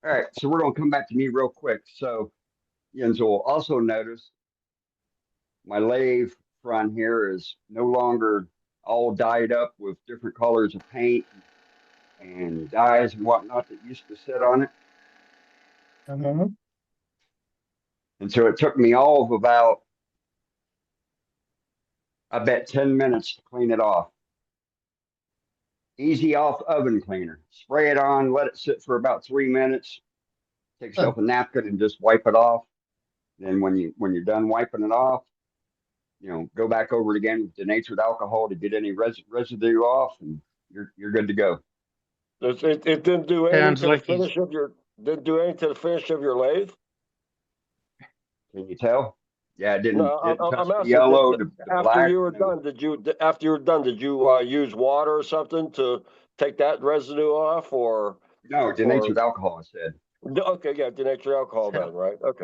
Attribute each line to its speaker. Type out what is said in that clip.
Speaker 1: All right, so we're gonna come back to me real quick. So Jens will also notice my lathe front here is no longer all dyed up with different colors of paint and dyes and whatnot that used to sit on it.
Speaker 2: Mhm.
Speaker 1: And so it took me all of about, I bet, 10 minutes to clean it off. Easy off oven cleaner. Spray it on, let it sit for about 3 minutes. Take yourself a napkin and just wipe it off. Then when you're done wiping it off, go back over it again with denatured alcohol to get any residue off, and you're good to go.
Speaker 3: It didn't do anything
Speaker 2: Sounds
Speaker 3: to the
Speaker 2: like he's
Speaker 3: finish of your didn't do anything to the finish of your lathe.
Speaker 1: Can you tell? Yeah, it didn't
Speaker 3: No,
Speaker 1: didn't touch
Speaker 3: I'm
Speaker 1: the
Speaker 3: asking.
Speaker 1: yellow, the
Speaker 3: After
Speaker 1: black.
Speaker 3: you were
Speaker 1: No,
Speaker 3: done, after you were done, did you use water or something to take that residue off,
Speaker 1: no,
Speaker 3: or
Speaker 1: denatured alcohol. I said.
Speaker 3: okay, yeah, denatured alcohol
Speaker 2: so
Speaker 3: then, right? Okay.